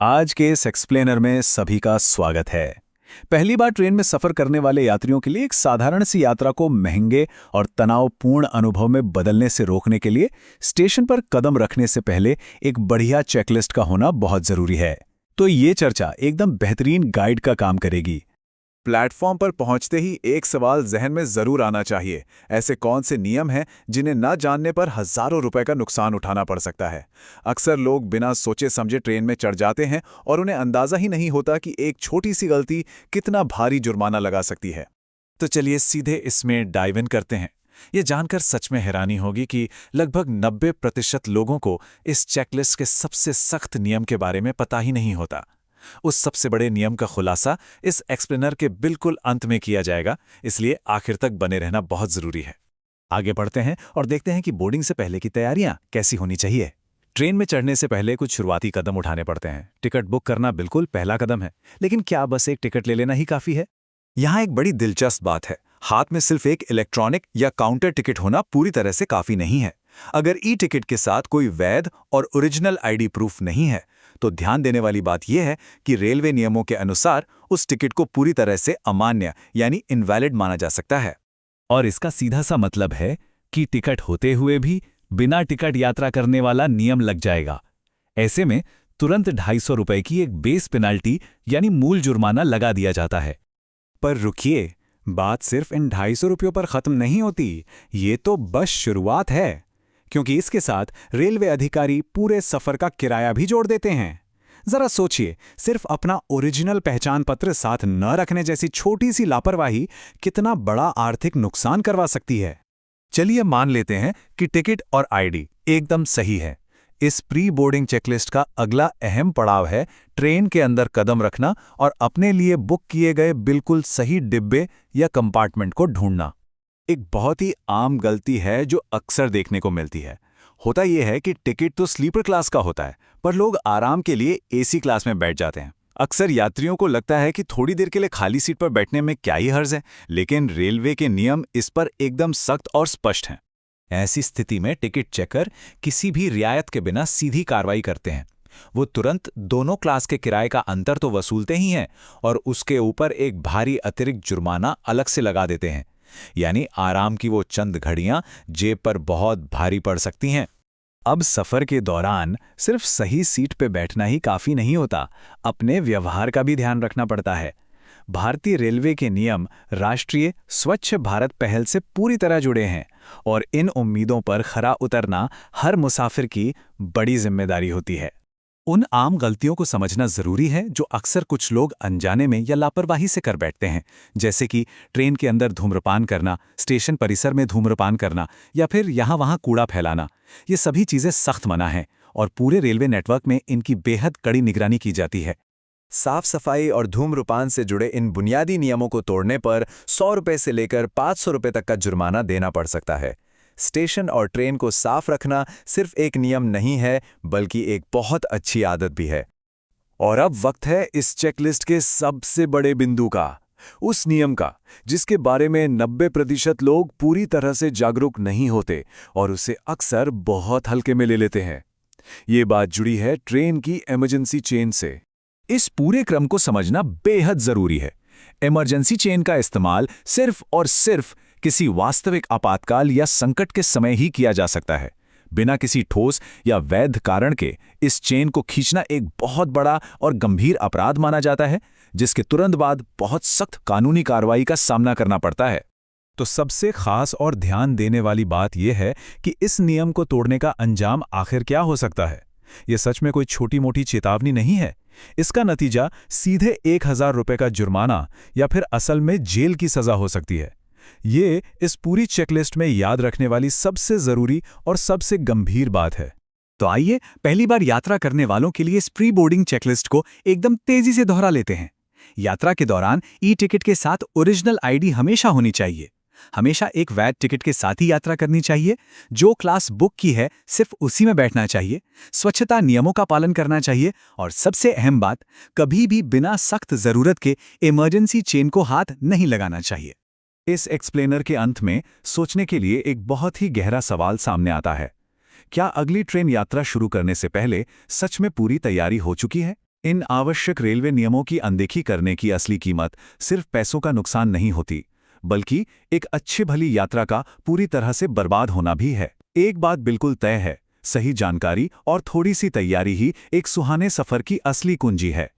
आज के इस एक्सप्लेनर में सभी का स्वागत है। पहली बार ट्रेन में सफर करने वाले यात्रियों के लिए एक साधारण सी यात्रा को महंगे और तनावपूर्ण अनुभव में बदलने से रोकने के लिए स्टेशन पर कदम रखने से पहले एक बढ़िया चेकलिस्ट का होना बहुत जरूरी है। तो ये चर्चा एकदम बेहतरीन गाइड का काम करेगी। प्लेटफॉर्म पर पहुंचते ही एक सवाल जहन में जरूर आना चाहिए। ऐसे कौन से नियम हैं जिन्हें न जानने पर हजारों रुपए का नुकसान उठाना पड़ सकता है। अक्सर लोग बिना सोचे समझे ट्रेन में चढ़ जाते हैं और उन्हें अंदाजा ही नहीं होता कि एक छोटी सी गलती कितना भारी जुर्माना लगा सकती है। तो चलिए सीधे इसमें डाइव इन करते हैं। ये जानकर सच में हैरानी होगी कि लगभग 90% लोगों को इस चेकलिस्ट के सबसे सख्त नियम के बारे में पता ही नहीं होता। उस सबसे बड़े नियम का खुलासा इस एक्सप्लेनर के बिल्कुल अंत में किया जाएगा, इसलिए आखिर तक बने रहना बहुत जरूरी है। आगे बढ़ते हैं और देखते हैं कि बोर्डिंग से पहले की तैयारियां कैसी होनी चाहिए। ट्रेन में चढ़ने से पहले कुछ शुरुआती कदम उठाने पड़ते हैं। टिकट बुक करना बिल्कुल पहला कदम है, लेकिन क्या बस एक टिकट ले लेना ही काफी है? यहाँ एक बड़ी दिलचस्प बात है। हाथ में सिर्फ एक इलेक्ट्रॉनिक या काउंटर टिकट होना पूरी तरह से काफी नहीं है। अगर ई टिकट के साथ कोई वैध और ओरिजिनल आईडी प्रूफ नहीं है, तो ध्यान देने वाली बात यह है कि रेलवे नियमों के अनुसार उस टिकट को पूरी तरह से अमान्य यानी इनवैलिड माना जा सकता है। और इसका सीधा सा मतलब है कि टिकट होते हुए भी बिना टिकट यात्रा करने वाला नियम लग जाएगा। ऐसे में तुरंत 250 रुपए की एक बेस पेनाल्टी यानी मूल जुर्माना लगा दिया जाता है। पर रुकिए, बात सिर्फ इन 250 रुपयों पर खत्म नहीं होती। ये तो बस शुरुआत है, क्योंकि इसके साथ रेलवे अधिकारी पूरे सफर का किराया भी जोड़ देते हैं। जरा सोचिए, सिर्फ अपना ओरिजिनल पहचान पत्र साथ न रखने जैसी छोटी सी लापरवाही कितना बड़ा आर्थिक नुकसान करवा सकती है। चलिए मान लेते हैं कि टिकट और आईडी एकदम सही है। इस प्री बोर्डिंग चेकलिस्ट का अगला अहम पड़ाव है ट्रेन के अंदर कदम रखना और अपने लिए बुक किए गए बिल्कुल सही डिब्बे या कंपार्टमेंट को ढूंढना। एक बहुत ही आम गलती है जो अक्सर देखने को मिलती है। होता यह है कि टिकट तो स्लीपर क्लास का होता है, पर लोग आराम के लिए एसी क्लास में बैठ जाते हैं। अक्सर यात्रियों को लगता है कि थोड़ी देर के लिए खाली सीट पर बैठने में क्या ही हर्ज है, लेकिन रेलवे के नियम इस पर एकदम सख्त और स्पष्ट हैं। ऐसी स्थिति में टिकट चेकर किसी भी रियायत के बिना सीधी कार्रवाई करते हैं। वो तुरंत दोनों क्लास के किराए का अंतर तो वसूलते ही हैं और उसके ऊपर एक भारी अतिरिक्त जुर्माना अलग से लगा देते हैं। यानी आराम की वो चंद घड़ियां जेब पर बहुत भारी पड़ सकती हैं। अब सफर के दौरान सिर्फ सही सीट पे बैठना ही काफी नहीं होता, अपने व्यवहार का भी ध्यान रखना पड़ता है। भारतीय रेलवे के नियम राष्ट्रीय स्वच्छ भारत पहल से पूरी तरह जुड़े हैं और इन उम्मीदों पर खरा उतरना हर मुसाफिर की बड़ी जिम्मेदारी होती है। उन आम गलतियों को समझना जरूरी है जो अक्सर कुछ लोग अनजाने में या लापरवाही से कर बैठते हैं, जैसे कि ट्रेन के अंदर धूम्रपान करना, स्टेशन परिसर में धूम्रपान करना या फिर यहाँ वहाँ कूड़ा फैलाना। ये सभी चीजें सख्त मना हैं और पूरे रेलवे नेटवर्क में इनकी बेहद कड़ी निगरानी की जाती है। साफ सफाई और धूम्रपान से जुड़े इन बुनियादी नियमों को तोड़ने पर 100 रुपये से लेकर 500 रुपये तक का जुर्माना देना पड़ सकता है। स्टेशन और ट्रेन को साफ रखना सिर्फ एक नियम नहीं है, बल्कि एक बहुत अच्छी आदत भी है। और अब वक्त है इस चेकलिस्ट के सबसे बड़े बिंदु का, उस नियम का जिसके बारे में 90% लोग पूरी तरह से जागरूक नहीं होते और उसे अक्सर बहुत हल्के में ले लेते हैं। ये बात जुड़ी है ट्रेन की इमरजेंसी चेन से। इस पूरे क्रम को समझना बेहद जरूरी है। इमरजेंसी चेन का इस्तेमाल सिर्फ और सिर्फ किसी वास्तविक आपातकाल या संकट के समय ही किया जा सकता है। बिना किसी ठोस या वैध कारण के इस चेन को खींचना एक बहुत बड़ा और गंभीर अपराध माना जाता है, जिसके तुरंत बाद बहुत सख्त कानूनी कार्रवाई का सामना करना पड़ता है। तो सबसे खास और ध्यान देने वाली बात यह है कि इस नियम को तोड़ने का अंजाम आखिर क्या हो सकता है। यह सच में कोई छोटी मोटी चेतावनी नहीं है। इसका नतीजा सीधे 1000 रुपये का जुर्माना या फिर असल में जेल की सजा हो सकती है। ये इस पूरी चेकलिस्ट में याद रखने वाली सबसे जरूरी और सबसे गंभीर बात है। तो आइए पहली बार यात्रा करने वालों के लिए इस प्री बोर्डिंग चेकलिस्ट को एकदम तेजी से दोहरा लेते हैं। यात्रा के दौरान ई टिकट के साथ ओरिजिनल आईडी हमेशा होनी चाहिए। हमेशा एक वैध टिकट के साथ ही यात्रा करनी चाहिए। जो क्लास बुक की है सिर्फ उसी में बैठना चाहिए। स्वच्छता नियमों का पालन करना चाहिए और सबसे अहम बात, कभी भी बिना सख्त जरूरत के इमरजेंसी चेन को हाथ नहीं लगाना चाहिए। इस एक्सप्लेनर के अंत में सोचने के लिए एक बहुत ही गहरा सवाल सामने आता है। क्या अगली ट्रेन यात्रा शुरू करने से पहले सच में पूरी तैयारी हो चुकी है? इन आवश्यक रेलवे नियमों की अनदेखी करने की असली कीमत सिर्फ पैसों का नुकसान नहीं होती, बल्कि एक अच्छी भली यात्रा का पूरी तरह से बर्बाद होना भी है। एक बात बिल्कुल तय है, सही जानकारी और थोड़ी सी तैयारी ही एक सुहाने सफर की असली कुंजी है।